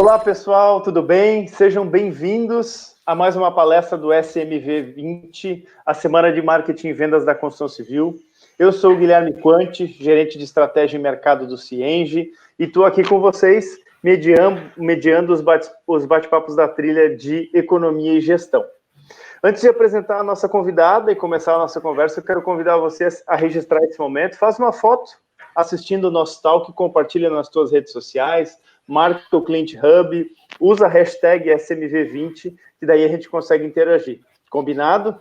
Olá, pessoal, tudo bem? Sejam bem-vindos a mais uma palestra do SMV20, a Semana de Marketing e Vendas da Construção Civil. Eu sou o Guilherme Quanti, gerente de estratégia e mercado do Cienge, e estou aqui com vocês, mediando os bate-papos da trilha de Economia e Gestão. Antes de apresentar a nossa convidada e começar a nossa conversa, eu quero convidar vocês a registrar esse momento. Faz uma foto assistindo o nosso talk, compartilha nas suas redes sociais, marca o Client Hub, usa a hashtag SMV20, que daí a gente consegue interagir. Combinado?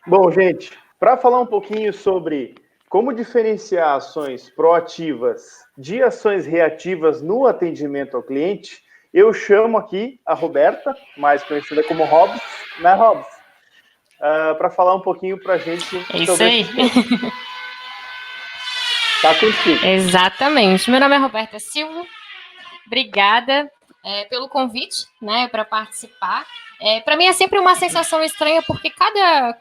Bom, gente, para falar um pouquinho sobre como diferenciar ações proativas de ações reativas no atendimento ao cliente, eu chamo aqui a Roberta, mais conhecida como Robs, né, Robs? Para falar um pouquinho para a gente sobre... É isso aí. Tá contigo. Exatamente. Meu nome é Roberta Silva. Obrigada pelo convite, né, para participar. Para mim é sempre uma sensação estranha, porque cada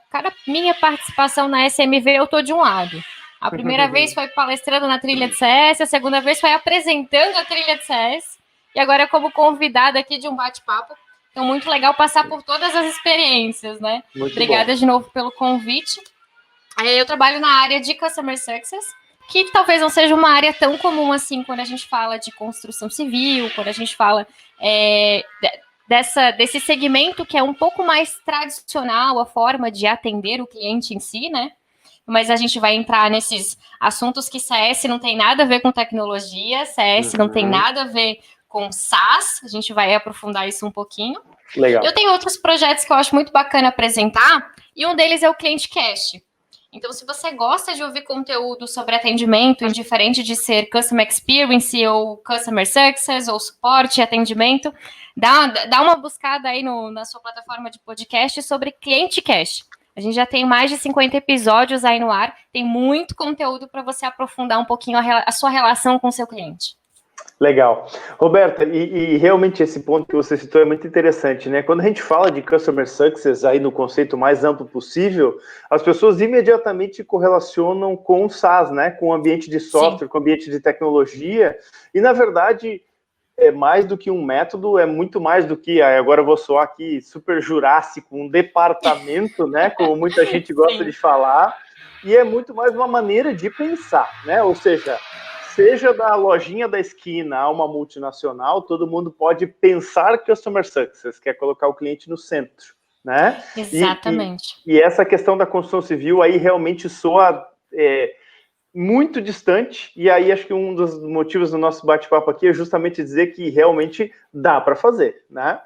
minha participação na SMV eu estou de um lado. A primeira vez foi palestrando na trilha de CS, a segunda vez foi apresentando a trilha de CS, e agora como convidada aqui de um bate-papo. Então, muito legal passar por todas as experiências, né? Muito Obrigada bom. de novo pelo convite. Eu trabalho na área de Customer Success, que talvez não seja uma área tão comum assim quando a gente fala de construção civil, quando a gente fala desse segmento que é um pouco mais tradicional, a forma de atender o cliente em si, né? Mas a gente vai entrar nesses assuntos que CS não tem nada a ver com tecnologia, CS não tem nada a ver com SaaS, a gente vai aprofundar isso um pouquinho. Legal. Eu tenho outros projetos que eu acho muito bacana apresentar, e um deles é o Client Cash. Então, se você gosta de ouvir conteúdo sobre atendimento, indiferente de ser Customer Experience ou Customer Success ou suporte e atendimento, dá uma buscada aí na sua plataforma de podcast sobre Client Cash. A gente já tem mais de 50 episódios aí no ar, tem muito conteúdo para você aprofundar um pouquinho a sua relação com o seu cliente. Legal. Roberta, e realmente esse ponto que você citou é muito interessante, né? Quando a gente fala de Customer Success aí no conceito mais amplo possível, as pessoas imediatamente correlacionam com o SaaS, né? Com o ambiente de software, com o ambiente de tecnologia, e na verdade é mais do que um método, é muito mais do que, agora eu vou soar aqui super jurássico, um departamento, né? Como muita gente gosta de falar, e é muito mais uma maneira de pensar, né? Ou seja da lojinha da esquina a uma multinacional, todo mundo pode pensar Customer Success, que é colocar o cliente no centro, né? Exatamente. E essa questão da construção civil aí realmente soa muito distante, e aí acho que um dos motivos do nosso bate-papo aqui é justamente dizer que realmente dá para fazer, né?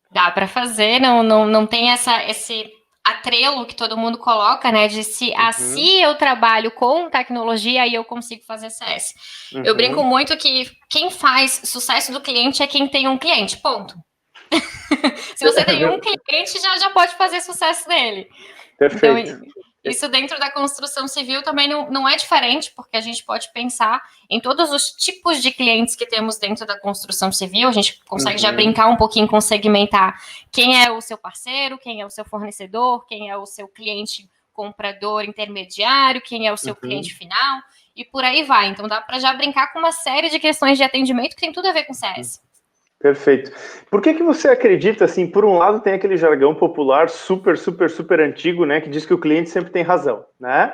Dá para fazer, não tem esse atrelo que todo mundo coloca, né, de se eu trabalho com tecnologia, aí eu consigo fazer CS. Eu brinco muito que quem faz sucesso do cliente é quem tem um cliente, ponto. Se você tem um cliente, já pode fazer sucesso dele. Perfeito. Então, isso dentro da construção civil também não é diferente, porque a gente pode pensar em todos os tipos de clientes que temos dentro da construção civil, a gente consegue já brincar um pouquinho com segmentar quem é o seu parceiro, quem é o seu fornecedor, quem é o seu cliente comprador intermediário, quem é o seu cliente final, e por aí vai. Então, dá para já brincar com uma série de questões de atendimento que tem tudo a ver com CS. Perfeito. Por que você acredita, assim, por um lado tem aquele jargão popular super antigo, né, que diz que o cliente sempre tem razão, né?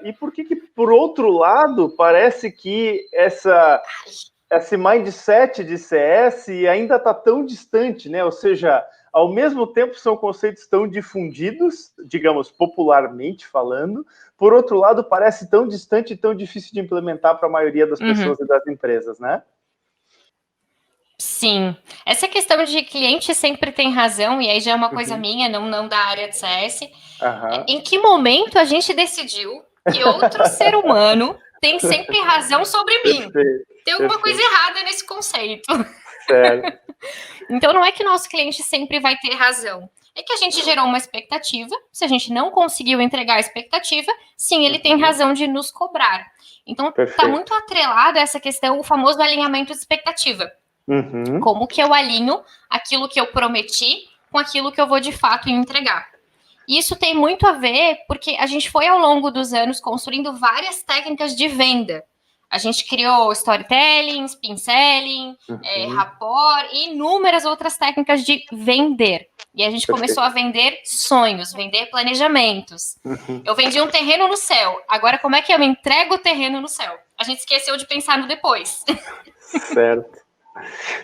E por que por outro lado, parece que esse mindset de CS ainda está tão distante, né? Ou seja, ao mesmo tempo são conceitos tão difundidos, digamos, popularmente falando, por outro lado parece tão distante e tão difícil de implementar para a maioria das pessoas e das empresas, né? Sim, essa questão de cliente sempre tem razão, e aí já é uma coisa minha, não da área de CS. Em que momento a gente decidiu que outro ser humano tem sempre razão sobre mim? Tem alguma coisa errada nesse conceito. Certo. Então não é que nosso cliente sempre vai ter razão. É que a gente gerou uma expectativa, se a gente não conseguiu entregar a expectativa, sim, ele tem razão de nos cobrar. Então está muito atrelada essa questão, o famoso alinhamento de expectativa. Como que eu alinho aquilo que eu prometi com aquilo que eu vou de fato entregar. E isso tem muito a ver porque a gente foi ao longo dos anos construindo várias técnicas de venda. A gente criou storytelling, spin selling, rapport e inúmeras outras técnicas de vender. E a gente começou a vender sonhos, vender planejamentos. Eu vendi um terreno no céu. Agora, como é que eu entrego o terreno no céu? A gente esqueceu de pensar no depois. Certo.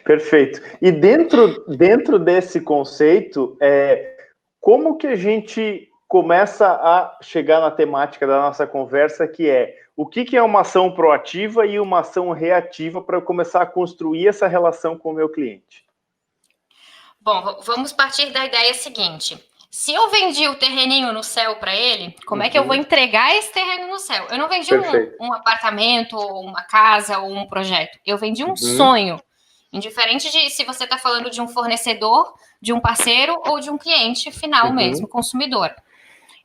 Perfeito. E dentro desse conceito, como que a gente começa a chegar na temática da nossa conversa, que é o que é uma ação proativa e uma ação reativa para eu começar a construir essa relação com o meu cliente? Bom, vamos partir da ideia seguinte. Se eu vendi o terreninho no céu para ele, como é que eu vou entregar esse terreno no céu? Eu não vendi um apartamento, ou uma casa, ou um projeto. Eu vendi um sonho. Indiferente de se você está falando de um fornecedor, de um parceiro ou de um cliente final mesmo, consumidor.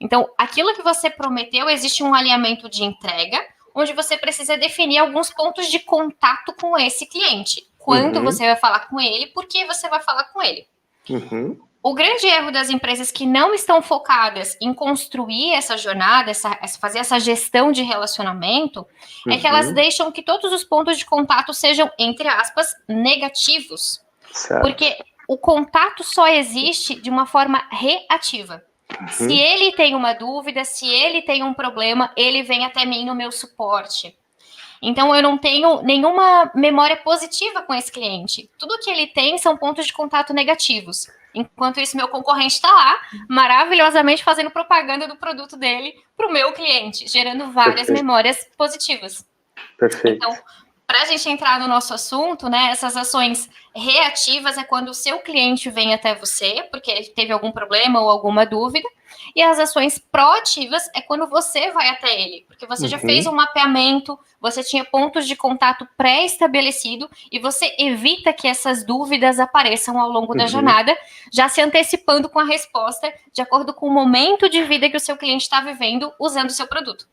Então, aquilo que você prometeu, existe um alinhamento de entrega, onde você precisa definir alguns pontos de contato com esse cliente. Quando você vai falar com ele, por que você vai falar com ele. O grande erro das empresas que não estão focadas em construir essa jornada, fazer essa gestão de relacionamento, é que elas deixam que todos os pontos de contato sejam, entre aspas, negativos. Certo. Porque o contato só existe de uma forma reativa. Se ele tem uma dúvida, se ele tem um problema, ele vem até mim no meu suporte. Então, eu não tenho nenhuma memória positiva com esse cliente. Tudo que ele tem são pontos de contato negativos. Enquanto isso, meu concorrente está lá, maravilhosamente fazendo propaganda do produto dele para o meu cliente, gerando várias memórias positivas. Perfeito. Então, para a gente entrar no nosso assunto, né, essas ações reativas é quando o seu cliente vem até você, porque ele teve algum problema ou alguma dúvida, e as ações proativas é quando você vai até ele, porque você já fez um mapeamento, você tinha pontos de contato pré-estabelecido, e você evita que essas dúvidas apareçam ao longo da jornada, já se antecipando com a resposta, de acordo com o momento de vida que o seu cliente está vivendo usando o seu produto.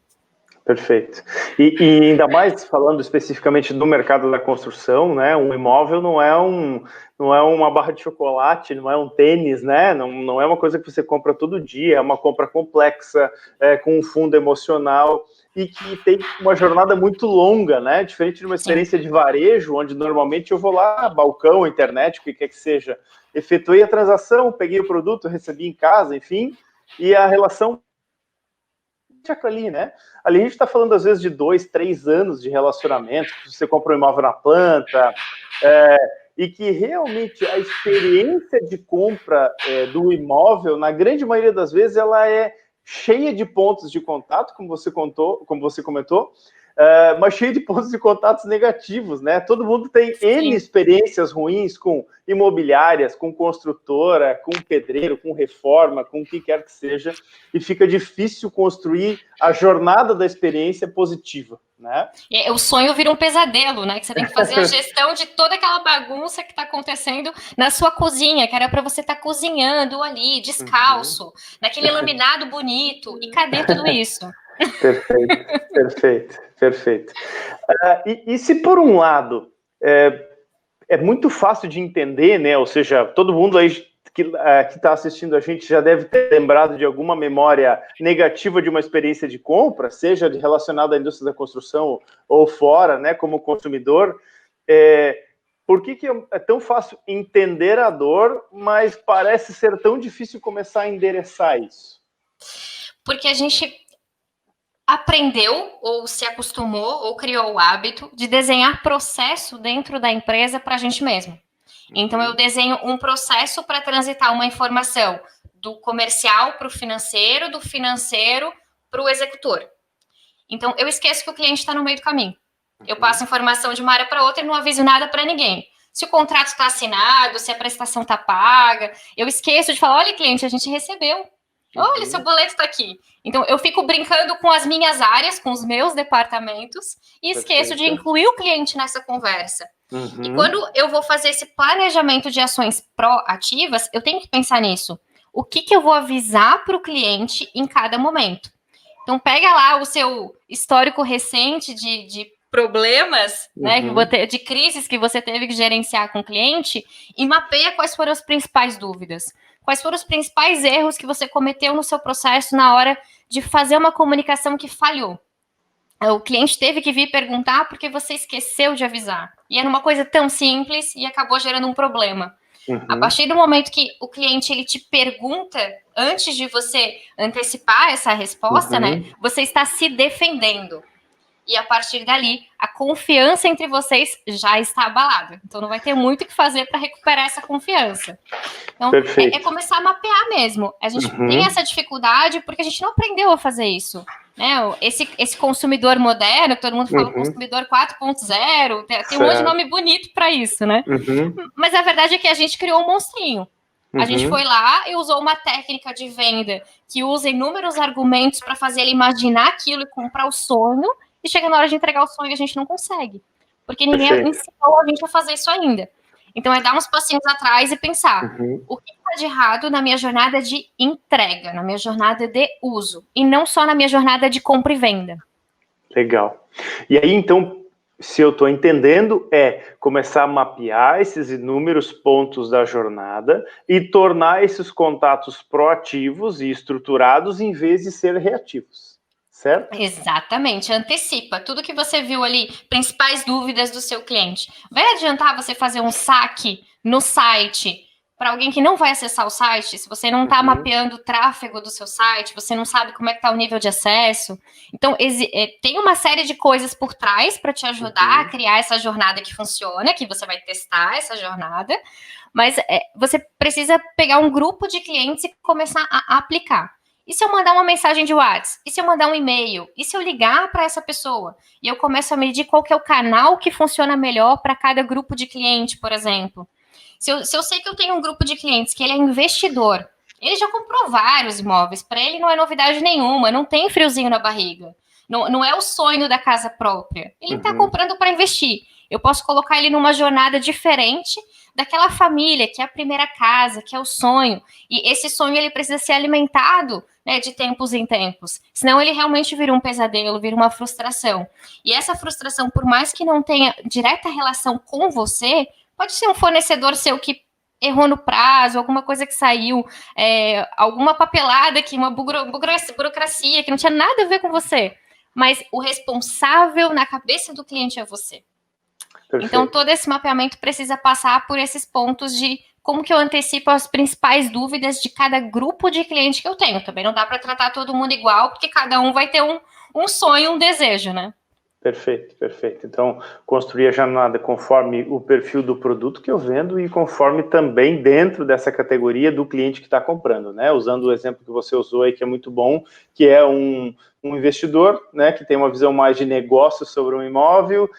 Perfeito. E ainda mais falando especificamente do mercado da construção, né? Um imóvel não é uma barra de chocolate, não é um tênis, né? Não é uma coisa que você compra todo dia, é uma compra complexa, com um fundo emocional e que tem uma jornada muito longa, né? Diferente de uma experiência de varejo, onde normalmente eu vou lá, balcão, internet, o que quer que seja, efetuei a transação, peguei o produto, recebi em casa, enfim, e a relação ali, né? Ali a gente está falando, às vezes, de 2, 3 anos de relacionamento, você compra um imóvel na planta, e que realmente a experiência de compra do imóvel, na grande maioria das vezes, ela é cheia de pontos de contato, como você comentou, mas cheia de pontos de contatos negativos, né? Todo mundo tem N experiências ruins com imobiliárias, com construtora, com pedreiro, com reforma, com o que quer que seja, e fica difícil construir a jornada da experiência positiva, né? O sonho vira um pesadelo, né? Que você tem que fazer a gestão de toda aquela bagunça que está acontecendo na sua cozinha, que era para você estar cozinhando ali, descalço, naquele laminado bonito. E cadê tudo isso? Perfeito. E se por um lado é muito fácil de entender, né? Ou seja, todo mundo aí que está assistindo a gente já deve ter lembrado de alguma memória negativa de uma experiência de compra, seja relacionada à indústria da construção ou fora, né? Como consumidor. Por que é tão fácil entender a dor, mas parece ser tão difícil começar a endereçar isso? Porque a gente aprendeu, ou se acostumou, ou criou o hábito de desenhar processo dentro da empresa para a gente mesmo. Então, eu desenho um processo para transitar uma informação do comercial para o financeiro, do financeiro para o executor. Então, eu esqueço que o cliente está no meio do caminho. Eu passo informação de uma área para outra e não aviso nada para ninguém. Se o contrato está assinado, se a prestação está paga, eu esqueço de falar, olha, cliente, a gente recebeu. Olha, seu boleto está aqui. Então, eu fico brincando com as minhas áreas, com os meus departamentos, e esqueço de incluir o cliente nessa conversa. E quando eu vou fazer esse planejamento de ações proativas, eu tenho que pensar nisso. O que eu vou avisar para o cliente em cada momento? Então, pega lá o seu histórico recente de problemas, né, de crises que você teve que gerenciar com o cliente e mapeia quais foram as principais dúvidas. Quais foram os principais erros que você cometeu no seu processo na hora de fazer uma comunicação que falhou? o cliente teve que vir perguntar porque você esqueceu de avisar. E era uma coisa tão simples e acabou gerando um problema. A partir do momento que o cliente ele te pergunta, antes de você antecipar essa resposta, né, você está se defendendo. E a partir dali, a confiança entre vocês já está abalada. Então, não vai ter muito o que fazer para recuperar essa confiança. Então, é começar a mapear mesmo. A gente tem essa dificuldade porque a gente não aprendeu a fazer isso. Né? Esse consumidor moderno, todo mundo fala consumidor 4.0, tem um monte de nome bonito para isso, né? Mas a verdade é que a gente criou um monstrinho. A gente foi lá e usou uma técnica de venda que usa inúmeros argumentos para fazer ele imaginar aquilo e comprar o sonho, e chega na hora de entregar o sonho e a gente não consegue. Porque ninguém ensinou a gente a fazer isso ainda. Então, é dar uns passinhos atrás e pensar o que está de errado na minha jornada de entrega, na minha jornada de uso, e não só na minha jornada de compra e venda. Legal. E aí, então, se eu estou entendendo, é começar a mapear esses inúmeros pontos da jornada e tornar esses contatos proativos e estruturados em vez de ser reativos. Certo? Exatamente, antecipa tudo que você viu ali, principais dúvidas do seu cliente. Vai adiantar você fazer um saque no site para alguém que não vai acessar o site, se você não está mapeando o tráfego do seu site, você não sabe como é que está o nível de acesso. Então, tem uma série de coisas por trás para te ajudar a criar essa jornada que funciona, que você vai testar essa jornada, mas você precisa pegar um grupo de clientes e começar a aplicar. E se eu mandar uma mensagem de WhatsApp? E se eu mandar um e-mail? E se eu ligar para essa pessoa? E eu começo a medir qual que é o canal que funciona melhor para cada grupo de cliente, por exemplo. Se eu sei que eu tenho um grupo de clientes que ele é investidor, ele já comprou vários imóveis, para ele não é novidade nenhuma, não tem friozinho na barriga. Não é o sonho da casa própria. Ele está comprando para investir. Eu posso colocar ele numa jornada diferente daquela família, que é a primeira casa, que é o sonho. E esse sonho ele precisa ser alimentado, né, de tempos em tempos. Senão ele realmente vira um pesadelo, vira uma frustração. E essa frustração, por mais que não tenha direta relação com você, pode ser um fornecedor seu que errou no prazo, alguma coisa que saiu, alguma papelada, uma burocracia que não tinha nada a ver com você. Mas o responsável na cabeça do cliente é você. Perfeito. Então, todo esse mapeamento precisa passar por esses pontos de como que eu antecipo as principais dúvidas de cada grupo de cliente que eu tenho. Também não dá para tratar todo mundo igual, porque cada um vai ter um sonho, um desejo, né? Perfeito, perfeito. Então, construir a jornada conforme o perfil do produto que eu vendo e conforme também dentro dessa categoria do cliente que está comprando, né? Usando o exemplo que você usou aí, que é muito bom, que é um investidor, né, que tem uma visão mais de negócio sobre um imóvel,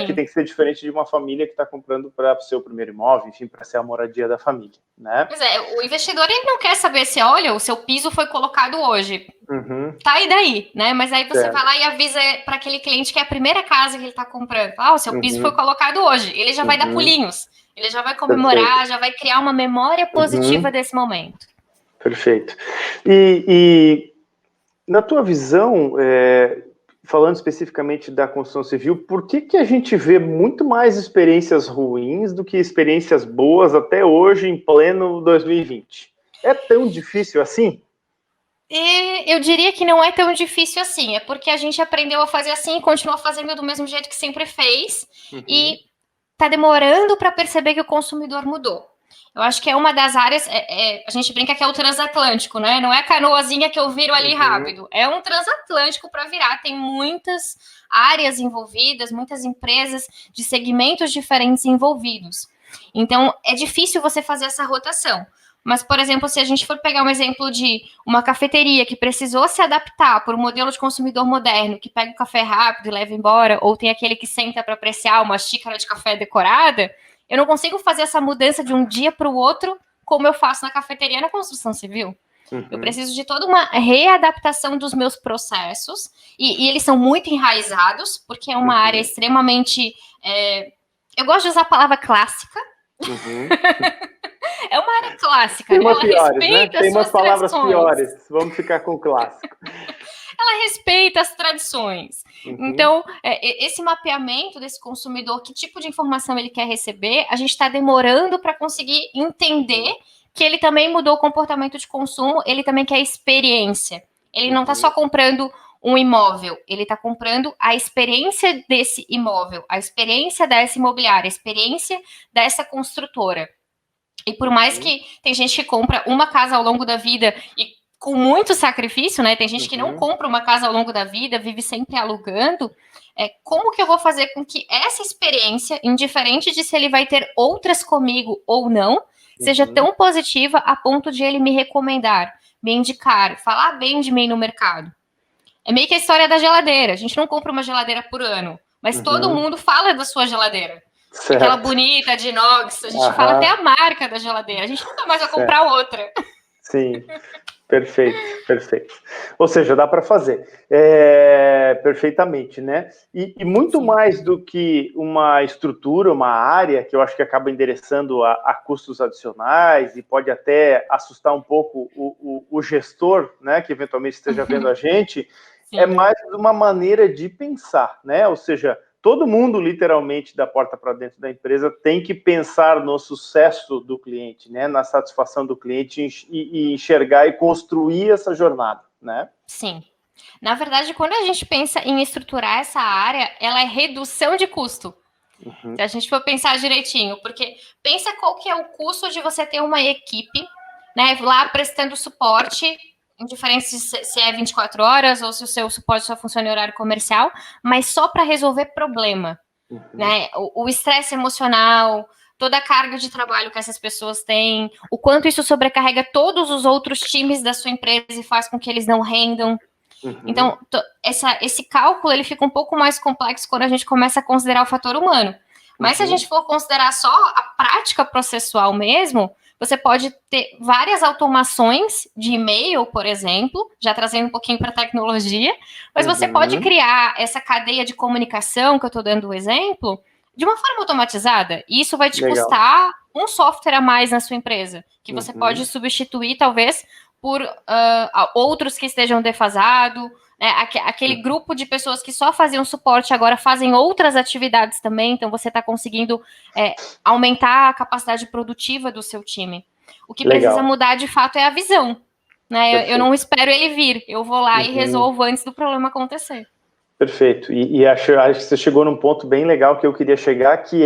que tem que ser diferente de uma família que está comprando para o seu primeiro imóvel, enfim, para ser a moradia da família, né? Pois é, o investidor ele não quer saber se, olha, o seu piso foi colocado hoje. Tá, e daí, né? Mas aí você vai lá e avisa para aquele cliente que é a primeira casa que ele está comprando. O seu piso foi colocado hoje. Ele já vai dar pulinhos, ele já vai comemorar, já vai criar uma memória positiva desse momento. Perfeito. E na tua visão, falando especificamente da construção civil, por que a gente vê muito mais experiências ruins do que experiências boas até hoje, em pleno 2020? É tão difícil assim? Eu diria que não é tão difícil assim. É porque a gente aprendeu a fazer assim e continua fazendo do mesmo jeito que sempre fez. E tá demorando para perceber que o consumidor mudou. Eu acho que é uma das áreas, a gente brinca que é o transatlântico, né? Não é a canoazinha que eu viro ali rápido. É um transatlântico para virar. Tem muitas áreas envolvidas, muitas empresas de segmentos diferentes envolvidos. Então, é difícil você fazer essa rotação. Mas, por exemplo, se a gente for pegar um exemplo de uma cafeteria que precisou se adaptar para o modelo de consumidor moderno, que pega o café rápido e leva embora, ou tem aquele que senta para apreciar uma xícara de café decorada, eu não consigo fazer essa mudança de um dia para o outro como eu faço na cafeteria na construção civil. Eu preciso de toda uma readaptação dos meus processos, e eles são muito enraizados, porque é uma área extremamente... eu gosto de usar a palavra clássica. É uma área clássica. Tem umas piores, né? Tem umas palavras piores. Vamos ficar com o clássico. Ela respeita as tradições. Então, esse mapeamento desse consumidor, que tipo de informação ele quer receber, a gente está demorando para conseguir entender que ele também mudou o comportamento de consumo, ele também quer experiência. Ele não está só comprando um imóvel, ele está comprando a experiência desse imóvel, a experiência dessa imobiliária, a experiência dessa construtora. E por mais que tem gente que compra uma casa ao longo da vida e com muito sacrifício, né? Tem gente que não compra uma casa ao longo da vida, vive sempre alugando. Como que eu vou fazer com que essa experiência, indiferente de se ele vai ter outras comigo ou não, seja tão positiva a ponto de ele me recomendar, me indicar, falar bem de mim no mercado? É meio que a história da geladeira. A gente não compra uma geladeira por ano, mas todo mundo fala da sua geladeira. Certo. Aquela bonita de inox, a gente fala até a marca da geladeira. A gente nunca mais vai comprar outra. Sim, perfeito. Ou seja, dá para fazer perfeitamente, né? E muito mais do que uma estrutura, uma área, que eu acho que acaba endereçando a custos adicionais e pode até assustar um pouco o gestor, né, que eventualmente esteja vendo a gente, é mais uma maneira de pensar, né? Ou seja, todo mundo, literalmente, da porta para dentro da empresa, tem que pensar no sucesso do cliente, né? Na satisfação do cliente e enxergar e construir essa jornada, né? Sim. Na verdade, quando a gente pensa em estruturar essa área, ela é redução de custo. Se a gente for pensar direitinho, porque pensa qual que é o custo de você ter uma equipe, né, lá prestando suporte, indiferente se é 24 horas ou se o seu suporte só funciona em horário comercial, mas só para resolver problema, né? O estresse emocional, toda a carga de trabalho que essas pessoas têm, o quanto isso sobrecarrega todos os outros times da sua empresa e faz com que eles não rendam. Então, esse cálculo ele fica um pouco mais complexo quando a gente começa a considerar o fator humano. Mas se a gente for considerar só a prática processual mesmo, você pode ter várias automações de e-mail, por exemplo, já trazendo um pouquinho para a tecnologia, mas você pode criar essa cadeia de comunicação, que eu estou dando o exemplo, de uma forma automatizada. E isso vai te custar um software a mais na sua empresa, que você pode substituir, talvez, por outros que estejam defasados, né? Aquele grupo de pessoas que só faziam suporte agora fazem outras atividades também, então você está conseguindo aumentar a capacidade produtiva do seu time. O que precisa mudar, de fato, é a visão, né? Eu não espero ele vir, eu vou lá e resolvo antes do problema acontecer. Perfeito, e acho que você chegou num ponto bem legal que eu queria chegar, que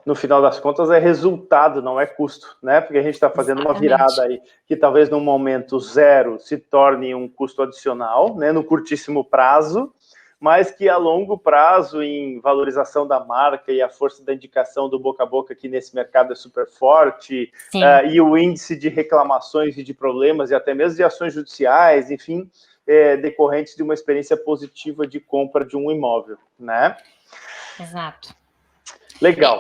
no final das contas, é resultado, não é custo, né? Porque a gente está fazendo uma virada aí, que talvez num momento zero se torne um custo adicional, né, no curtíssimo prazo, mas que a longo prazo, em valorização da marca e a força da indicação do boca a boca aqui nesse mercado é super forte, e o índice de reclamações e de problemas, e até mesmo de ações judiciais, enfim, decorrentes de uma experiência positiva de compra de um imóvel, né? Exato. Legal.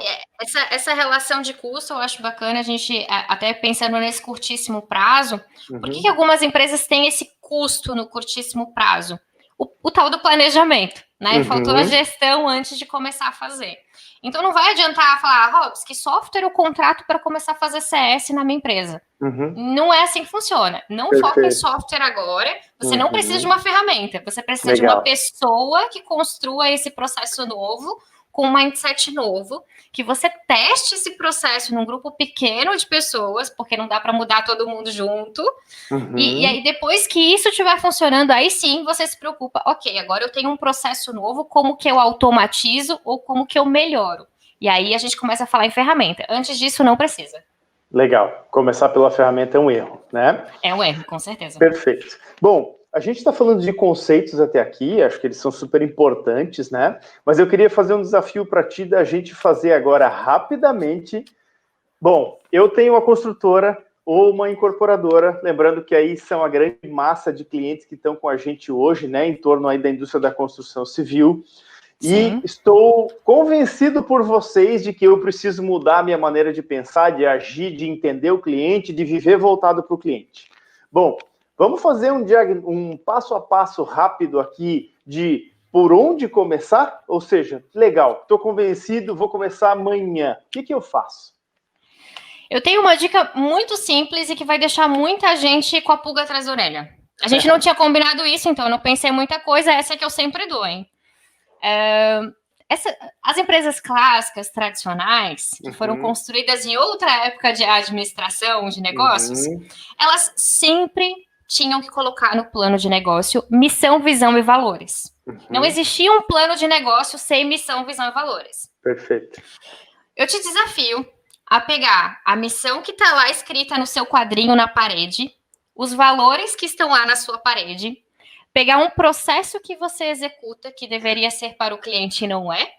Essa relação de custo eu acho bacana, a gente, até pensando nesse curtíssimo prazo, por que algumas empresas têm esse custo no curtíssimo prazo? O tal do planejamento, né? Faltou a gestão antes de começar a fazer. Então não vai adiantar falar, Robs, que software eu contrato para começar a fazer CS na minha empresa. Não é assim que funciona. Não foca em software agora. Você não precisa de uma ferramenta. Você precisa de uma pessoa que construa esse processo novo, com um mindset novo, que você teste esse processo num grupo pequeno de pessoas, porque não dá para mudar todo mundo junto. E aí, depois que isso estiver funcionando, aí sim você se preocupa. Ok, agora eu tenho um processo novo, como que eu automatizo ou como que eu melhoro? E aí a gente começa a falar em ferramenta. Antes disso, não precisa. Legal. Começar pela ferramenta é um erro, né? É um erro, com certeza. Perfeito. Bom, a gente está falando de conceitos até aqui, acho que eles são super importantes, né? Mas eu queria fazer um desafio para ti da gente fazer agora rapidamente. Bom, eu tenho uma construtora ou uma incorporadora, lembrando que aí são a grande massa de clientes que estão com a gente hoje, né? Em torno aí da indústria da construção civil. E estou convencido por vocês de que eu preciso mudar a minha maneira de pensar, de agir, de entender o cliente, de viver voltado para o cliente. Bom, vamos fazer um passo a passo rápido aqui de por onde começar? Ou seja, legal, estou convencido, vou começar amanhã. O que eu faço? Eu tenho uma dica muito simples e que vai deixar muita gente com a pulga atrás da orelha. A gente não tinha combinado isso, então eu não pensei em muita coisa, essa é que eu sempre dou, hein? As empresas clássicas, tradicionais, que foram construídas em outra época de administração de negócios, elas sempre tinham que colocar no plano de negócio missão, visão e valores. Não existia um plano de negócio sem missão, visão e valores. Perfeito. Eu te desafio a pegar a missão que está lá escrita no seu quadrinho na parede, os valores que estão lá na sua parede, pegar um processo que você executa, que deveria ser para o cliente e não é,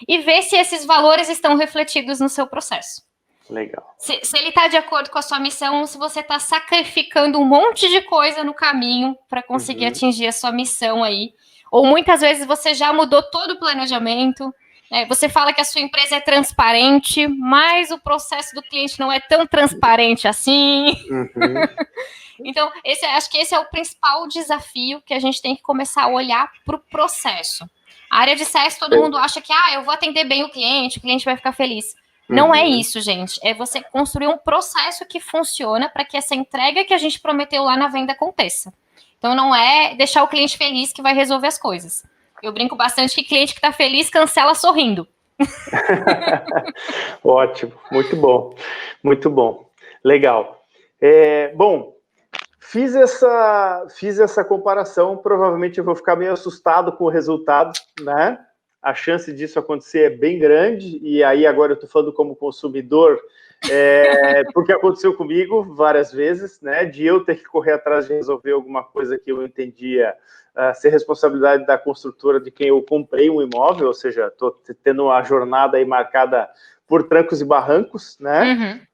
e ver se esses valores estão refletidos no seu processo. Legal. Se ele está de acordo com a sua missão, ou se você está sacrificando um monte de coisa no caminho para conseguir atingir a sua missão aí. Ou muitas vezes você já mudou todo o planejamento, né? Você fala que a sua empresa é transparente, mas o processo do cliente não é tão transparente assim. Então, acho que esse é o principal desafio que a gente tem que começar a olhar para o processo. A área de CS, todo mundo acha que eu vou atender bem o cliente vai ficar feliz. Não é isso, gente. É você construir um processo que funciona para que essa entrega que a gente prometeu lá na venda aconteça. Então, não é deixar o cliente feliz que vai resolver as coisas. Eu brinco bastante que cliente que está feliz cancela sorrindo. Ótimo, muito bom. Muito bom. Legal. Bom, fiz essa comparação, provavelmente eu vou ficar meio assustado com o resultado, né? A chance disso acontecer é bem grande, e aí agora eu estou falando como consumidor, porque aconteceu comigo várias vezes, né, de eu ter que correr atrás de resolver alguma coisa que eu entendia ser responsabilidade da construtora de quem eu comprei um imóvel, ou seja, estou tendo uma jornada aí marcada por trancos e barrancos, né?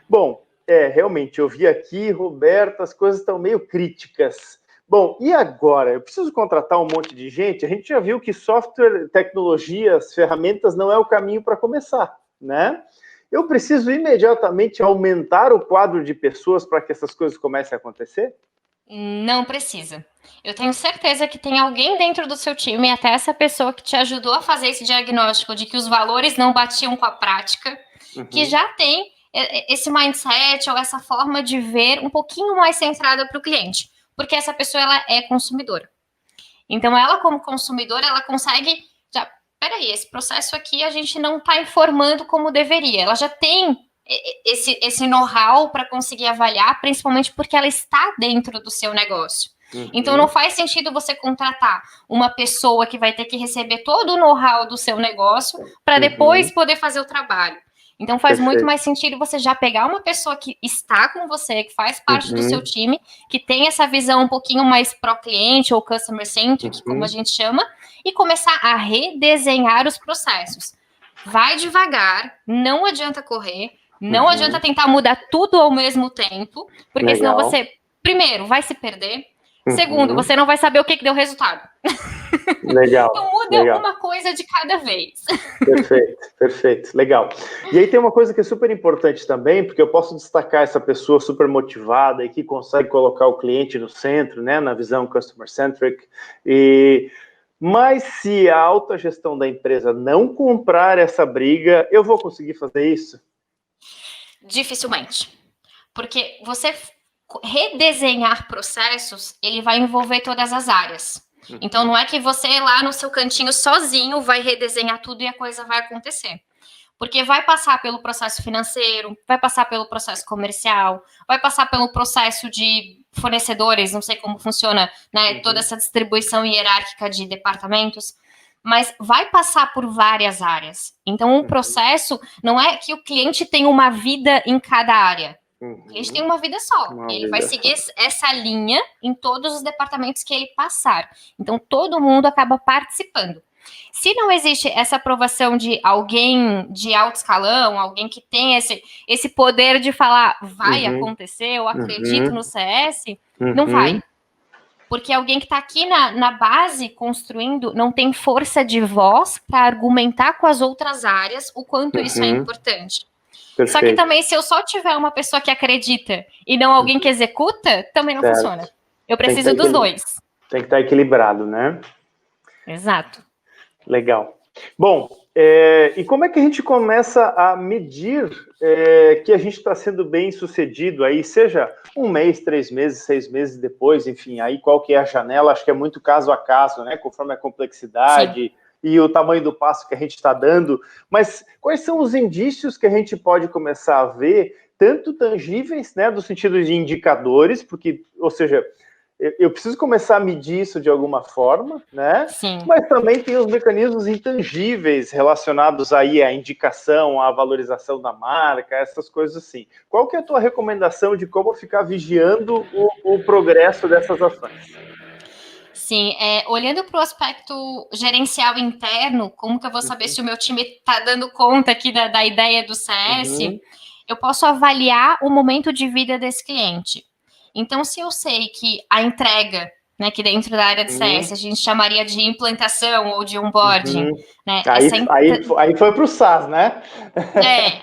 Bom, realmente, eu vi aqui, Roberto, as coisas estão meio críticas. Bom, e agora? Eu preciso contratar um monte de gente? A gente já viu que software, tecnologias, ferramentas não é o caminho para começar, né? Eu preciso imediatamente aumentar o quadro de pessoas para que essas coisas comecem a acontecer? Não precisa. Eu tenho certeza que tem alguém dentro do seu time, até essa pessoa que te ajudou a fazer esse diagnóstico de que os valores não batiam com a prática, que já tem esse mindset ou essa forma de ver um pouquinho mais centrada para o cliente. Porque essa pessoa, ela é consumidora. Então, ela como consumidora, ela consegue... Peraí, esse processo aqui a gente não está informando como deveria. Ela já tem esse know-how para conseguir avaliar, principalmente porque ela está dentro do seu negócio. Então, não faz sentido você contratar uma pessoa que vai ter que receber todo o know-how do seu negócio para depois poder fazer o trabalho. Então, faz muito mais sentido você já pegar uma pessoa que está com você, que faz parte do seu time, que tem essa visão um pouquinho mais pró-cliente ou customer-centric, como a gente chama, e começar a redesenhar os processos. Vai devagar, não adianta correr, não adianta tentar mudar tudo ao mesmo tempo, porque senão você, primeiro, vai se perder, segundo, você não vai saber o que deu resultado. Legal. Então muda uma coisa de cada vez. Perfeito, legal. E aí tem uma coisa que é super importante também, porque eu posso destacar essa pessoa super motivada e que consegue colocar o cliente no centro, né, na visão customer-centric, mas se a autogestão da empresa não comprar essa briga, eu vou conseguir fazer isso? Dificilmente. Porque você redesenhar processos, ele vai envolver todas as áreas. Então, não é que você lá no seu cantinho sozinho vai redesenhar tudo e a coisa vai acontecer. Porque vai passar pelo processo financeiro, vai passar pelo processo comercial, vai passar pelo processo de fornecedores, não sei como funciona, né, toda essa distribuição hierárquica de departamentos, mas vai passar por várias áreas. Então, o processo não é que o cliente tem uma vida em cada área. O cliente tem uma vida só. Ele vai seguir essa linha em todos os departamentos que ele passar. Então, todo mundo acaba participando. Se não existe essa aprovação de alguém de alto escalão, alguém que tem esse poder de falar, vai acontecer, eu acredito no CS, não vai. Porque alguém que está aqui na base construindo não tem força de voz para argumentar com as outras áreas o quanto isso é importante. Perfeito. Só que também, se eu só tiver uma pessoa que acredita e não alguém que executa, também não funciona. Eu preciso dos dois. Tem que estar equilibrado, né? Exato. Legal. Bom, e como é que a gente começa a medir que a gente está sendo bem sucedido aí, seja 1 mês, 3 meses, 6 meses depois, enfim, aí qual que é a janela? Acho que é muito caso a caso, né? Conforme a complexidade... Sim. E o tamanho do passo que a gente está dando, mas quais são os indícios que a gente pode começar a ver, tanto tangíveis, né, no sentido de indicadores, porque, ou seja, eu preciso começar a medir isso de alguma forma, né? Sim. Mas também tem os mecanismos intangíveis relacionados aí à indicação, à valorização da marca, essas coisas assim. Qual que é a tua recomendação de como ficar vigiando o progresso dessas ações? Sim, olhando para o aspecto gerencial interno, como que eu vou saber se o meu time está dando conta aqui da ideia do CS? Eu posso avaliar o momento de vida desse cliente. Então, se eu sei que a entrega, né, que dentro da área de CS a gente chamaria de implantação ou de onboarding, né? Aí foi para o SaaS, né?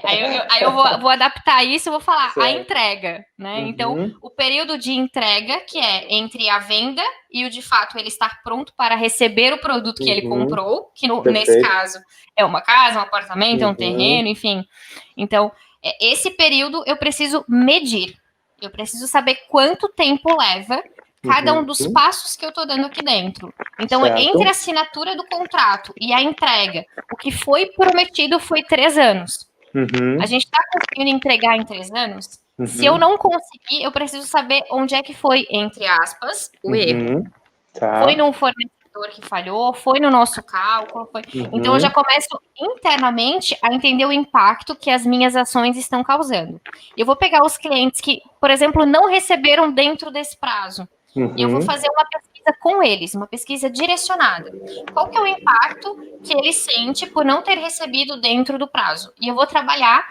Aí eu vou adaptar isso e vou falar a entrega, né? Então, o período de entrega, que é entre a venda e o de fato ele estar pronto para receber o produto que ele comprou, que nesse caso é uma casa, um apartamento, é um terreno, enfim. Então, esse período eu preciso medir. Eu preciso saber quanto tempo leva cada um dos passos que eu estou dando aqui dentro. Então, entre a assinatura do contrato e a entrega, o que foi prometido foi 3 anos. A gente está conseguindo entregar em 3 anos? Se eu não conseguir, eu preciso saber onde é que foi, entre aspas, o erro. Foi num fornecedor que falhou, foi no nosso cálculo. Então, eu já começo internamente a entender o impacto que as minhas ações estão causando. Eu vou pegar os clientes que, por exemplo, não receberam dentro desse prazo. E eu vou fazer uma pesquisa com eles, uma pesquisa direcionada. Qual que é o impacto que ele sente por não ter recebido dentro do prazo? E eu vou trabalhar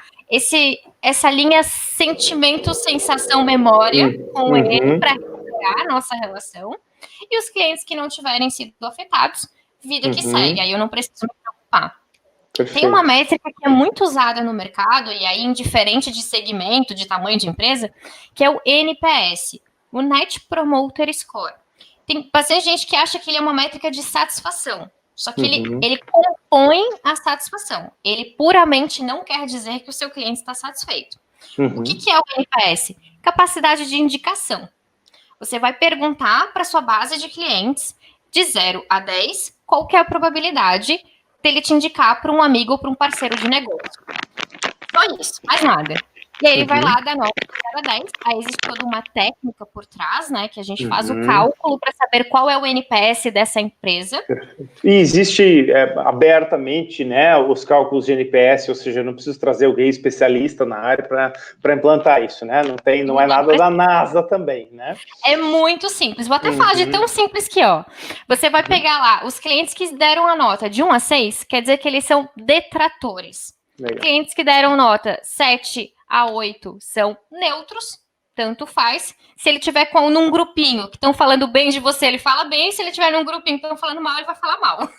essa linha sentimento, sensação, memória com ele para recuperar a nossa relação. E os clientes que não tiverem sido afetados, vida que segue. Aí eu não preciso me preocupar. Perfeito. Tem uma métrica que é muito usada no mercado, e aí indiferente de segmento, de tamanho de empresa, que é o NPS, o Net Promoter Score. Tem bastante gente que acha que ele é uma métrica de satisfação. Só que ele compõe a satisfação. Ele puramente não quer dizer que o seu cliente está satisfeito. O que é o NPS? Capacidade de indicação. Você vai perguntar para sua base de clientes, de 0 a 10, qual que é a probabilidade dele te indicar para um amigo ou para um parceiro de negócio. Só isso, mais nada. E aí ele vai lá, dá 9 a 10. Aí existe toda uma técnica por trás, né? Que a gente faz o cálculo para saber qual é o NPS dessa empresa. E existe abertamente, né, os cálculos de NPS, ou seja, não preciso trazer alguém especialista na área para implantar isso, né? Não é nada da NASA também, né? É muito simples. Vou até falar de tão simples que, ó, você vai pegar lá os clientes que deram a nota de 1 a 6, quer dizer que eles são detratores. Legal. Clientes que deram nota 7 a 8 são neutros, tanto faz. Se ele tiver num grupinho que estão falando bem de você, ele fala bem. Se ele tiver num grupinho que estão falando mal, ele vai falar mal.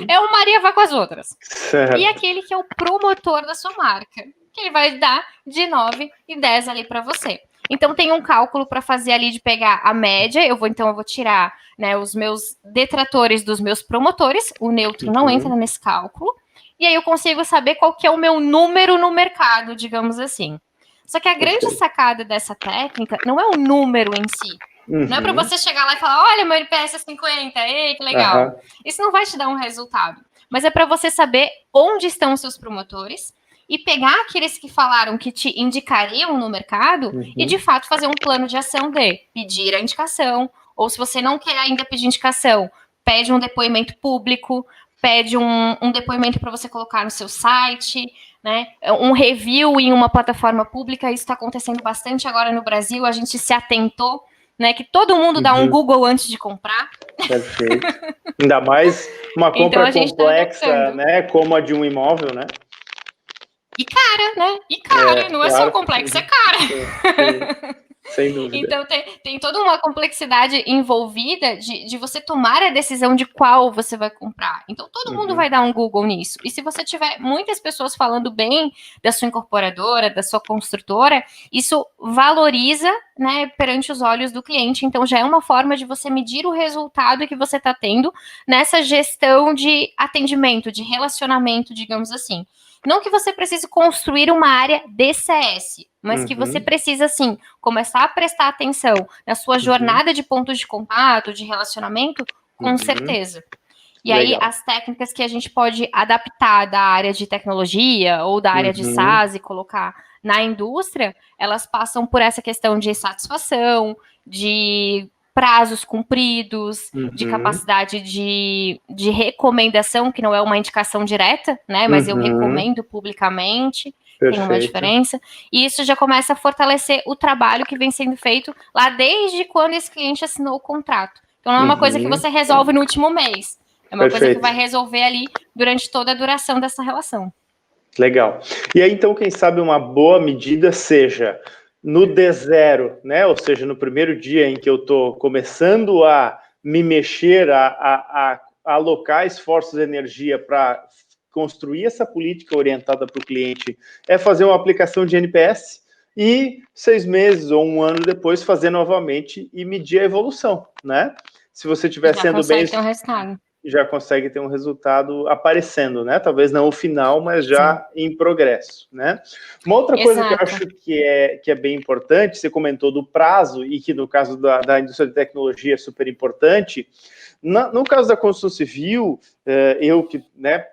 É o Maria vai com as outras. Certo. E aquele que é o promotor da sua marca, que ele vai dar de 9 e 10 ali para você. Então tem um cálculo para fazer ali de pegar a média. Eu vou tirar, né, os meus detratores dos meus promotores. O neutro não entra nesse cálculo. E aí eu consigo saber qual que é o meu número no mercado, digamos assim. Só que a grande sacada dessa técnica não é o número em si. Não é para você chegar lá e falar, olha, meu NPS é 50, ei, que legal. Isso não vai te dar um resultado. Mas é para você saber onde estão os seus promotores e pegar aqueles que falaram que te indicariam no mercado e, de fato, fazer um plano de ação de pedir a indicação. Ou se você não quer ainda pedir indicação, pede um depoimento público, pede um depoimento para você colocar no seu site, né? Um review em uma plataforma pública. Isso está acontecendo bastante agora no Brasil. A gente se atentou, né? Que todo mundo dá um Google antes de comprar. Perfeito. Ainda mais uma compra então, complexa, né? Como a de um imóvel, né? E cara, né? E cara, não é só complexo, é cara. Sim. Sem dúvida. Então, tem toda uma complexidade envolvida de você tomar a decisão de qual você vai comprar. Então, todo mundo vai dar um Google nisso. E se você tiver muitas pessoas falando bem da sua incorporadora, da sua construtora, isso valoriza, né, perante os olhos do cliente. Então, já é uma forma de você medir o resultado que você está tendo nessa gestão de atendimento, de relacionamento, digamos assim. Não que você precise construir uma área de CS, mas que você precisa, sim, começar a prestar atenção na sua jornada de pontos de contato, de relacionamento, com certeza. E aí, as técnicas que a gente pode adaptar da área de tecnologia ou da área de SaaS e colocar na indústria, elas passam por essa questão de satisfação, de prazos cumpridos, de Uhum. capacidade de recomendação, que não é uma indicação direta, né? Mas eu recomendo publicamente, tem uma Perfeito. diferença. E isso já começa a fortalecer o trabalho que vem sendo feito lá desde quando esse cliente assinou o contrato. Então não é uma coisa que você resolve no último mês. É uma coisa que vai resolver ali durante toda a duração dessa relação. Legal. E aí, então, quem sabe uma boa medida seja no D0, né? Ou seja, no primeiro dia em que eu estou começando a me mexer, a alocar esforços e energia para construir essa política orientada para o cliente, é fazer uma aplicação de NPS e 6 meses ou 1 ano depois fazer novamente e medir a evolução, né? Se você estiver sendo bem... ter um resultado. Já consegue ter um resultado aparecendo, né? Talvez não o final, mas já em progresso, né? Uma outra coisa que eu acho que é bem importante, você comentou do prazo, e que no caso da indústria de tecnologia é super importante. No caso da construção civil, eu que, né,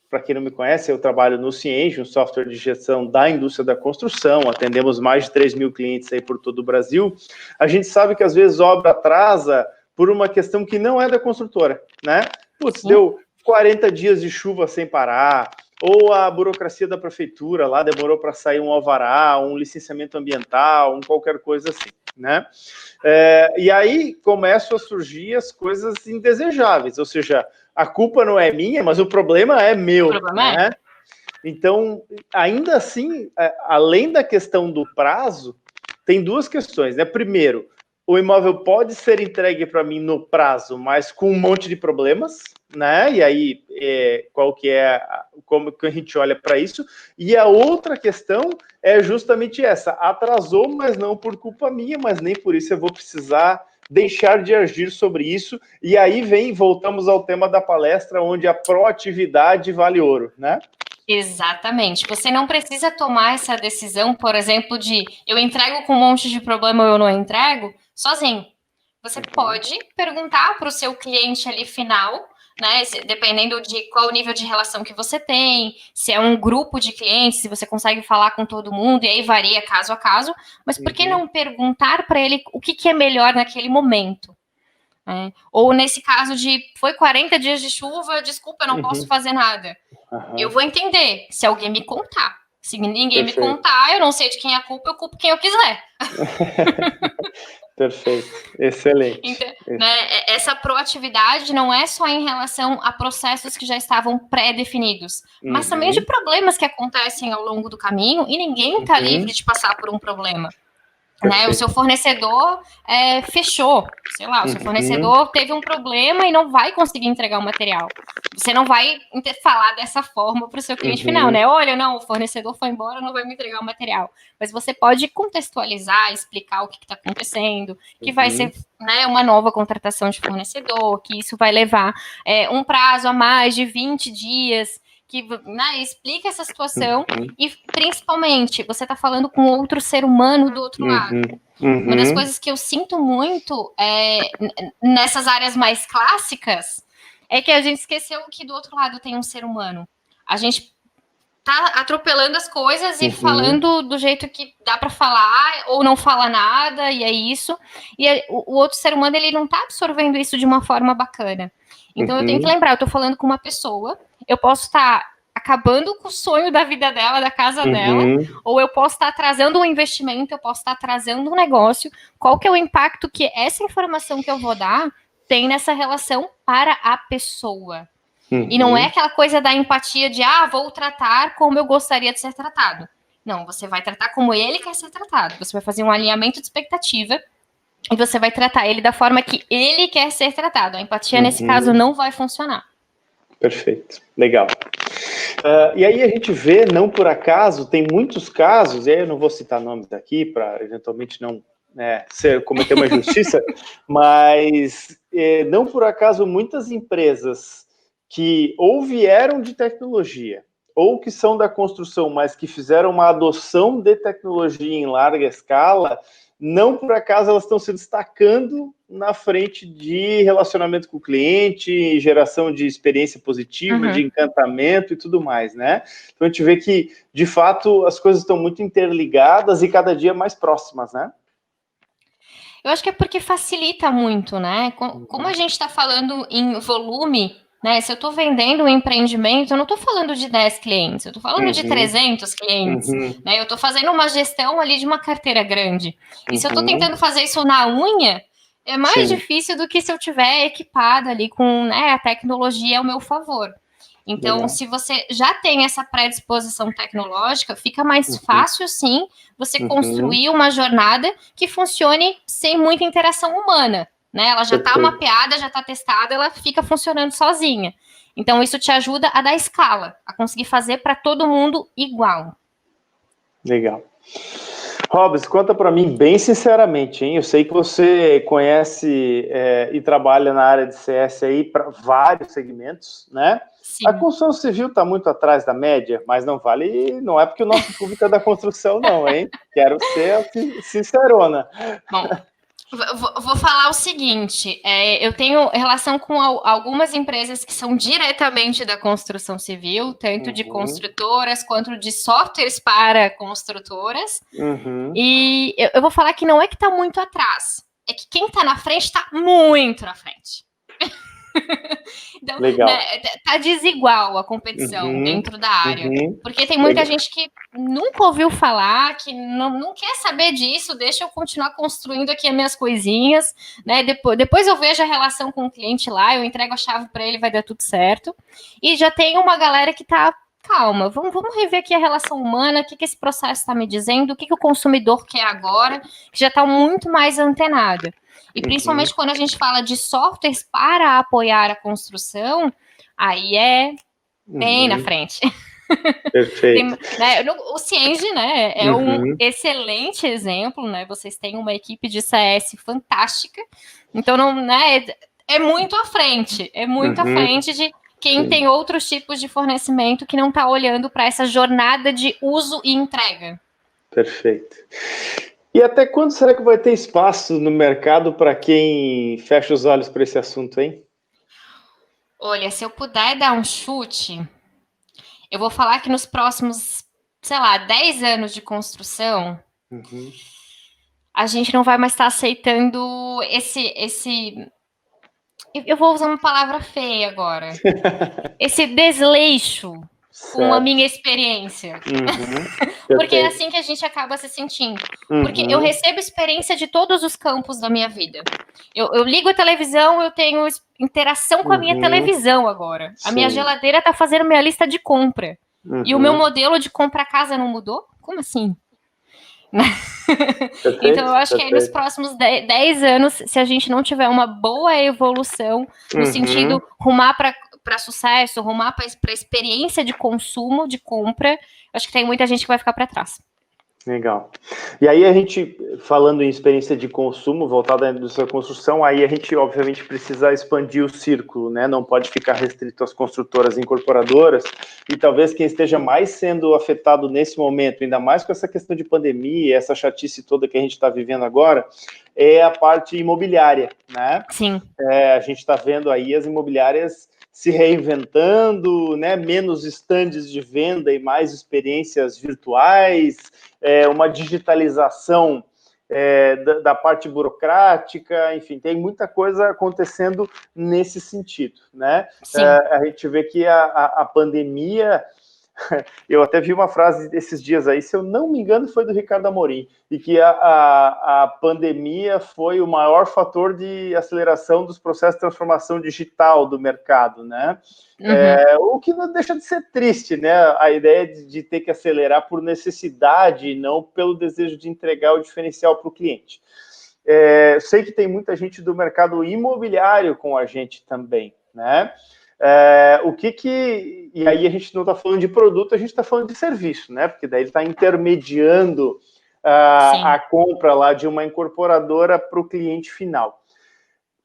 para quem não me conhece, eu trabalho no Cienge, um software de gestão da indústria da construção, atendemos mais de 3 mil clientes aí por todo o Brasil. A gente sabe que às vezes obra atrasa por uma questão que não é da construtora, né? Putz, deu 40 dias de chuva sem parar, ou a burocracia da prefeitura lá demorou para sair um alvará, um licenciamento ambiental, qualquer coisa assim, né? E aí começam a surgir as coisas indesejáveis, ou seja, a culpa não é minha, mas o problema é meu, né? Então, ainda assim, além da questão do prazo, tem duas questões, né? Primeiro, o imóvel pode ser entregue para mim no prazo, mas com um monte de problemas, né? E aí, qual que é, como que a gente olha para isso? E a outra questão é justamente essa: atrasou, mas não por culpa minha, mas nem por isso eu vou precisar deixar de agir sobre isso. E aí voltamos ao tema da palestra, onde a proatividade vale ouro, né? Exatamente. Você não precisa tomar essa decisão, por exemplo, de eu entrego com um monte de problema ou eu não entrego, sozinho. Você pode perguntar para o seu cliente ali final, né? Dependendo de qual nível de relação que você tem, se é um grupo de clientes, se você consegue falar com todo mundo, e aí varia caso a caso, mas por que não perguntar para ele o que é melhor naquele momento? Ou nesse caso de foi 40 dias de chuva, desculpa, eu não posso fazer nada. Eu vou entender se alguém me contar. Se ninguém me contar, eu não sei de quem é a culpa, eu culpo quem eu quiser. Perfeito, excelente. Então, né, essa proatividade não é só em relação a processos que já estavam pré-definidos, mas também de problemas que acontecem ao longo do caminho e ninguém está livre de passar por um problema. Né? O seu fornecedor fechou, sei lá, o seu fornecedor teve um problema e não vai conseguir entregar o material. Você não vai falar dessa forma para o seu cliente final, né? Olha, não, o fornecedor foi embora, não vai me entregar o material. Mas você pode contextualizar, explicar o que está acontecendo, que vai ser, né, uma nova contratação de fornecedor, que isso vai levar um prazo a mais de 20 dias, que, né, explica essa situação e, principalmente, você está falando com outro ser humano do outro lado. Uma das coisas que eu sinto muito nessas áreas mais clássicas é que a gente esqueceu que do outro lado tem um ser humano. A gente tá atropelando as coisas e falando do jeito que dá para falar ou não fala nada, e é isso. E o outro ser humano, ele não tá absorvendo isso de uma forma bacana. Então eu tenho que lembrar, eu tô falando com uma pessoa, eu posso estar acabando com o sonho da vida dela, da casa dela, ou eu posso estar atrasando um investimento, eu posso estar atrasando um negócio. Qual que é o impacto que essa informação que eu vou dar tem nessa relação para a pessoa? E não é aquela coisa da empatia de, vou tratar como eu gostaria de ser tratado. Não, você vai tratar como ele quer ser tratado. Você vai fazer um alinhamento de expectativa e você vai tratar ele da forma que ele quer ser tratado. A empatia, nesse caso, não vai funcionar. Perfeito, legal. E aí a gente vê, não por acaso, tem muitos casos, e aí eu não vou citar nomes aqui para eventualmente não cometer uma injustiça, mas não por acaso muitas empresas que ou vieram de tecnologia, ou que são da construção, mas que fizeram uma adoção de tecnologia em larga escala, não por acaso elas estão se destacando na frente de relacionamento com o cliente, geração de experiência positiva, de encantamento e tudo mais, né? Então a gente vê que, de fato, as coisas estão muito interligadas e cada dia mais próximas, né? Eu acho que é porque facilita muito, né? Como a gente está falando em volume, né? Se eu estou vendendo um empreendimento, eu não estou falando de 10 clientes, eu estou falando de 300 clientes, né? Eu estou fazendo uma gestão ali de uma carteira grande. E se eu estou tentando fazer isso na unha, é mais difícil do que se eu tiver equipada ali com, né, a tecnologia ao meu favor. Então, se você já tem essa predisposição tecnológica, fica mais fácil, sim, você construir uma jornada que funcione sem muita interação humana, né? Ela já está mapeada, já está testada, ela fica funcionando sozinha. Então, isso te ajuda a dar escala, a conseguir fazer para todo mundo igual. Legal. Robs, conta para mim bem sinceramente, hein? Eu sei que você conhece e trabalha na área de CS aí para vários segmentos, né? Sim. A construção civil está muito atrás da média, mas não é porque o nosso público é da construção, não, hein? Quero ser sincerona. Bom, vou falar o seguinte, eu tenho relação com algumas empresas que são diretamente da construção civil, tanto de construtoras quanto de softwares para construtoras, e eu vou falar que não é que está muito atrás, é que quem está na frente está muito na frente. Então, né, tá desigual a competição dentro da área, porque tem muita gente que nunca ouviu falar, que não quer saber disso, deixa eu continuar construindo aqui as minhas coisinhas, né? Depois eu vejo a relação com o cliente lá, eu entrego a chave para ele, vai dar tudo certo. E já tem uma galera que tá, calma, vamos rever aqui a relação humana, o que esse processo está me dizendo, o que o consumidor quer agora, que já está muito mais antenado. E principalmente quando a gente fala de softwares para apoiar a construção, aí é bem na frente. Perfeito. O Cienge, né, é um excelente exemplo, né? Vocês têm uma equipe de CS fantástica, então não, né, é muito à frente, à frente de quem tem outros tipos de fornecimento que não está olhando para essa jornada de uso e entrega. Perfeito. E até quando será que vai ter espaço no mercado para quem fecha os olhos para esse assunto, hein? Olha, se eu puder dar um chute, eu vou falar que nos próximos, 10 anos de construção, a gente não vai mais estar aceitando esse... Eu vou usar uma palavra feia agora. Esse desleixo com a minha experiência. Porque é assim que a gente acaba se sentindo. Porque eu recebo experiência de todos os campos da minha vida. Eu ligo a televisão, eu tenho interação com a minha televisão agora. A minha geladeira está fazendo minha lista de compra. E o meu modelo de compra casa não mudou? Como assim? Então, eu acho que aí nos próximos 10 anos, se a gente não tiver uma boa evolução, no sentido rumar para sucesso, rumar para experiência de consumo, de compra, acho que tem muita gente que vai ficar para trás. Legal. E aí a gente, falando em experiência de consumo, voltada à indústria da construção, aí a gente, obviamente, precisa expandir o círculo, né? Não pode ficar restrito às construtoras e incorporadoras, e talvez quem esteja mais sendo afetado nesse momento, ainda mais com essa questão de pandemia, essa chatice toda que a gente está vivendo agora, é a parte imobiliária, né? Sim. A gente está vendo aí as imobiliárias se reinventando, né? Menos estandes de venda e mais experiências virtuais, uma digitalização da parte burocrática, enfim, tem muita coisa acontecendo nesse sentido, né? A gente vê que a pandemia... Eu até vi uma frase desses dias aí, se eu não me engano, foi do Ricardo Amorim, e que a pandemia foi o maior fator de aceleração dos processos de transformação digital do mercado, né? O que não deixa de ser triste, né? A ideia de ter que acelerar por necessidade, não pelo desejo de entregar o diferencial para o cliente. Sei que tem muita gente do mercado imobiliário com a gente também, né? E aí a gente não está falando de produto, a gente está falando de serviço, né? Porque daí ele está intermediando a compra lá de uma incorporadora para o cliente final.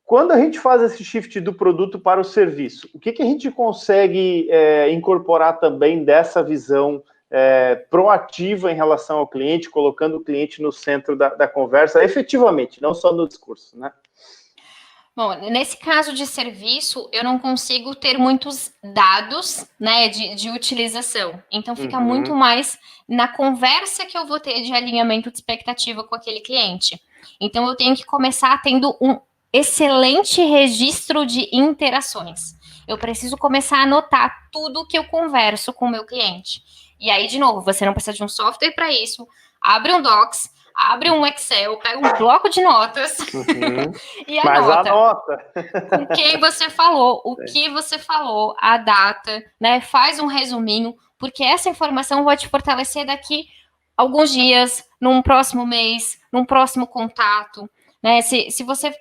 Quando a gente faz esse shift do produto para o serviço, o que a gente consegue incorporar também dessa visão proativa em relação ao cliente, colocando o cliente no centro da conversa, efetivamente, não só no discurso, né? Bom, nesse caso de serviço, eu não consigo ter muitos dados, né, de utilização. Então, fica muito mais na conversa que eu vou ter de alinhamento de expectativa com aquele cliente. Então, eu tenho que começar tendo um excelente registro de interações. Eu preciso começar a anotar tudo que eu converso com o meu cliente. E aí, de novo, você não precisa de um software para isso. Abre um Docs, abre um Excel, pega um bloco de notas e anota. Mas anota. Com quem você falou, o que você falou, a data, né? Faz um resuminho, porque essa informação vai te fortalecer daqui alguns dias, num próximo mês, num próximo contato, né? Se você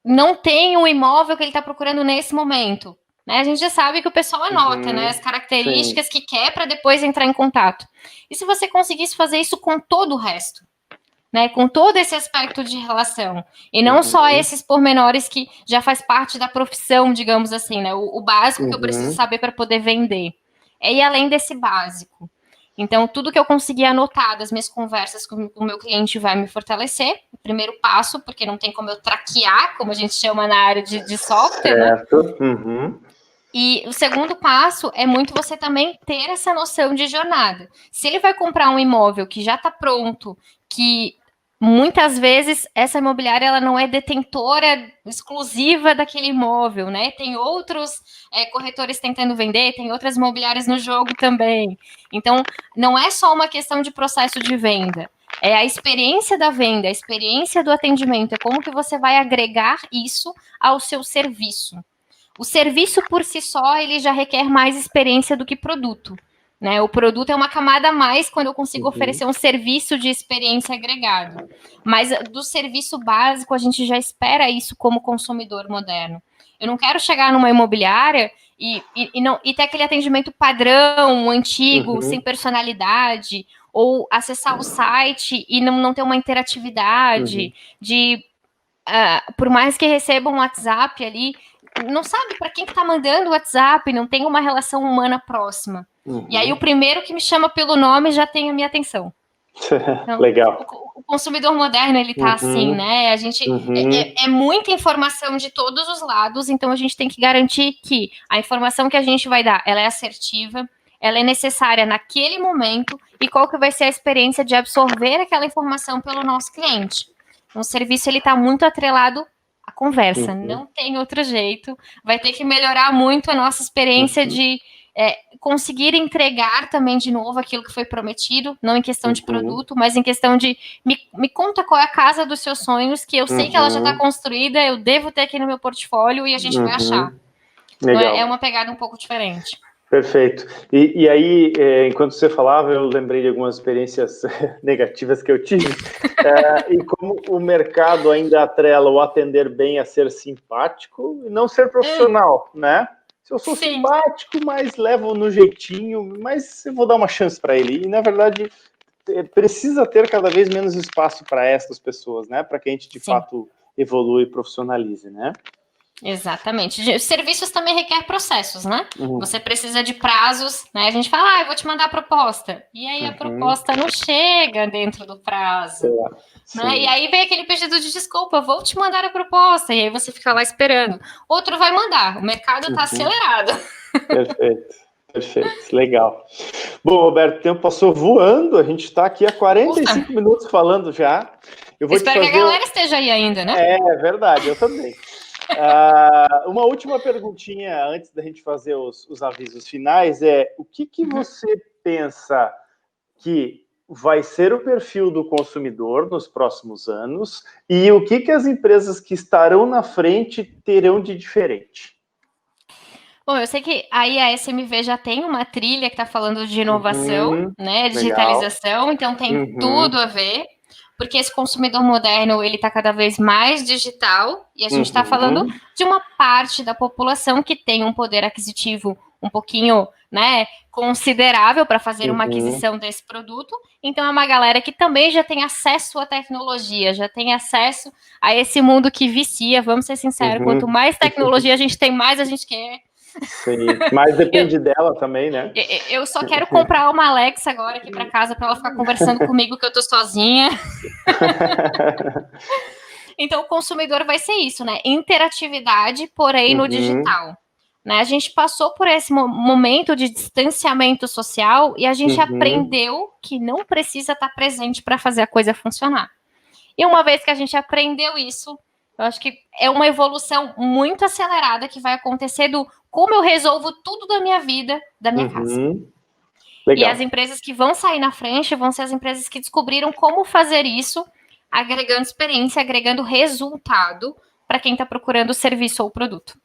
não tem o imóvel que ele está procurando nesse momento, né? A gente já sabe que o pessoal anota, né? As características que quer para depois entrar em contato. E se você conseguisse fazer isso com todo o resto? Né, com todo esse aspecto de relação, e não só esses pormenores que já faz parte da profissão, digamos assim, né, o básico que eu preciso saber para poder vender, é ir além desse básico. Então, tudo que eu conseguir anotar das minhas conversas com o meu cliente vai me fortalecer, o primeiro passo, porque não tem como eu traquear, como a gente chama na área de software, certo. Né? E o segundo passo é muito você também ter essa noção de jornada. Se ele vai comprar um imóvel que já está pronto, que muitas vezes essa imobiliária ela não é detentora exclusiva daquele imóvel, né? Tem outros corretores tentando vender, tem outras imobiliárias no jogo também. Então, não é só uma questão de processo de venda. É a experiência da venda, a experiência do atendimento, é como que você vai agregar isso ao seu serviço. O serviço por si só, ele já requer mais experiência do que produto. Né? O produto é uma camada a mais quando eu consigo oferecer um serviço de experiência agregado. Mas do serviço básico, a gente já espera isso como consumidor moderno. Eu não quero chegar numa imobiliária e ter aquele atendimento padrão, antigo, sem personalidade, ou acessar o site e não ter uma interatividade, por mais que recebam um WhatsApp ali, não sabe para quem que tá mandando o WhatsApp, não tem uma relação humana próxima. E aí o primeiro que me chama pelo nome já tem a minha atenção. Então, legal. O consumidor moderno, ele tá assim, né? A gente é muita informação de todos os lados, então a gente tem que garantir que a informação que a gente vai dar, ela é assertiva, ela é necessária naquele momento e qual que vai ser a experiência de absorver aquela informação pelo nosso cliente. Então, o serviço, ele tá muito atrelado à conversa, não tem outro jeito. Vai ter que melhorar muito a nossa experiência de conseguir entregar também de novo aquilo que foi prometido, não em questão de produto, mas em questão de me conta qual é a casa dos seus sonhos, que eu sei que ela já está construída, eu devo ter aqui no meu portfólio e a gente vai achar. Então, é uma pegada um pouco diferente. Perfeito. E aí, enquanto você falava, eu lembrei de algumas experiências negativas que eu tive, e como o mercado ainda atrela o atender bem a ser simpático e não ser profissional, né? Eu sou simpático, mas levo no jeitinho, mas eu vou dar uma chance para ele. E, na verdade, precisa ter cada vez menos espaço para essas pessoas, né? Para que a gente, de fato, evolua e profissionalize, né? Exatamente. Os serviços também requer processos, né? Você precisa de prazos, né? A gente fala, eu vou te mandar a proposta. E aí a proposta não chega dentro do prazo. Né? E aí vem aquele pedido de desculpa, vou te mandar a proposta. E aí você fica lá esperando. Outro vai mandar, o mercado está acelerado. Perfeito, legal. Bom, Roberto, o tempo passou voando, a gente está aqui há 45 minutos falando já. Espero que a galera esteja aí ainda, né? É verdade, eu também. Uma última perguntinha antes da gente fazer os avisos finais o que você pensa que vai ser o perfil do consumidor nos próximos anos e o que as empresas que estarão na frente terão de diferente? Bom, eu sei que aí a SMV já tem uma trilha que está falando de inovação, né, digitalização, então tem tudo a ver, porque esse consumidor moderno, ele está cada vez mais digital, e a gente está falando de uma parte da população que tem um poder aquisitivo um pouquinho, né, considerável para fazer uma aquisição desse produto, então é uma galera que também já tem acesso à tecnologia, já tem acesso a esse mundo que vicia, vamos ser sinceros, quanto mais tecnologia a gente tem, mais a gente quer. Sim, mas depende dela também, né? Eu só quero comprar uma Alexa agora aqui para casa para ela ficar conversando comigo que eu tô sozinha. Então, o consumidor vai ser isso, né? Interatividade, porém no digital. Né? A gente passou por esse momento de distanciamento social e a gente aprendeu que não precisa estar presente para fazer a coisa funcionar. E uma vez que a gente aprendeu isso, eu acho que é uma evolução muito acelerada que vai acontecer do como eu resolvo tudo da minha vida, da minha casa. Legal. E as empresas que vão sair na frente vão ser as empresas que descobriram como fazer isso, agregando experiência, agregando resultado para quem está procurando o serviço ou o produto.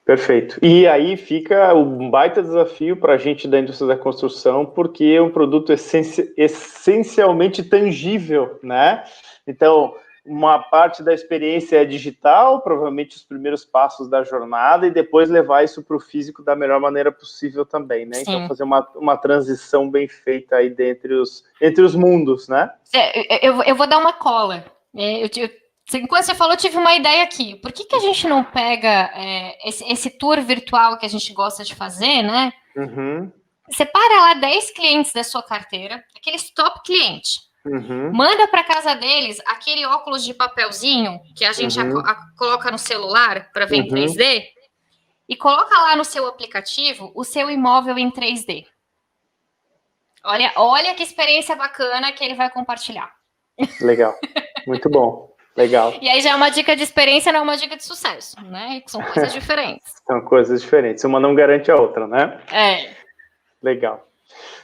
Perfeito. E aí fica um baita desafio para a gente da indústria da construção, porque é um produto essencialmente tangível, né? Então, uma parte da experiência é digital, provavelmente os primeiros passos da jornada, e depois levar isso para o físico da melhor maneira possível também, né? Sim. Então, fazer uma transição bem feita aí entre os mundos, né? Eu vou dar uma cola. Enquanto você falou, eu tive uma ideia aqui. Por que a gente não pega esse tour virtual que a gente gosta de fazer, né? Separa lá 10 clientes da sua carteira, aqueles top clientes. Manda para casa deles aquele óculos de papelzinho que a gente coloca no celular para ver em 3D e coloca lá no seu aplicativo o seu imóvel em 3D. Olha que experiência bacana que ele vai compartilhar. Legal, muito bom. Legal. E aí já é uma dica de experiência, não é uma dica de sucesso, né? São coisas diferentes. São coisas diferentes. Uma não garante a outra, né? Legal.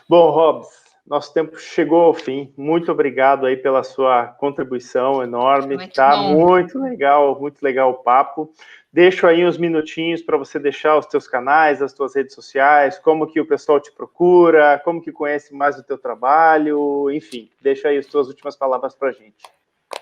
Bom, Robs, nosso tempo chegou ao fim. Muito obrigado aí pela sua contribuição enorme. Tá muito legal o papo. Deixo aí uns minutinhos para você deixar os teus canais, as tuas redes sociais, como que o pessoal te procura, como que conhece mais o teu trabalho, enfim, deixa aí as tuas últimas palavras para a gente.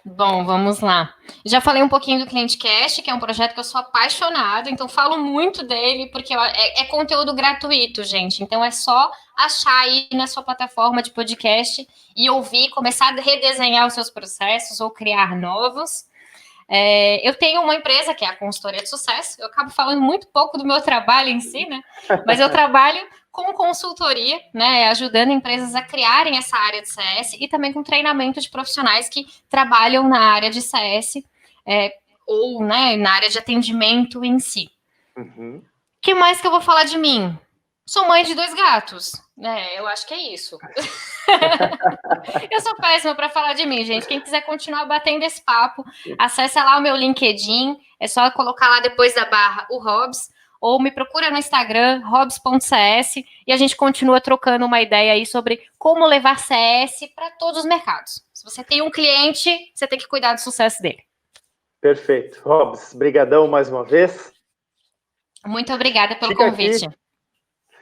Bom, vamos lá. Já falei um pouquinho do ClienteCast, que é um projeto que eu sou apaixonada, então falo muito dele, porque é conteúdo gratuito, gente. Então é só achar aí na sua plataforma de podcast e ouvir, começar a redesenhar os seus processos ou criar novos. Eu tenho uma empresa que é a Consultoria de Sucesso. Eu acabo falando muito pouco do meu trabalho em si, né? Mas eu trabalho com consultoria, né? Ajudando empresas a criarem essa área de CS e também com treinamento de profissionais que trabalham na área de CS ou, né, na área de atendimento em si. O que mais que eu vou falar de mim? Sou mãe de 2 gatos, né? Eu acho que é isso. Eu sou péssima para falar de mim, gente. Quem quiser continuar batendo esse papo, acessa lá o meu LinkedIn. É só colocar lá depois da barra o Robs, ou me procura no Instagram, robs.cs, e a gente continua trocando uma ideia aí sobre como levar CS para todos os mercados. Se você tem um cliente, você tem que cuidar do sucesso dele. Perfeito. Robs, brigadão mais uma vez. Muito obrigada pelo convite.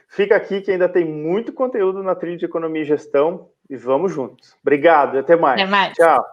Fica aqui que ainda tem muito conteúdo na trilha de Economia e Gestão e vamos juntos. Obrigado e até mais. Até mais. Tchau.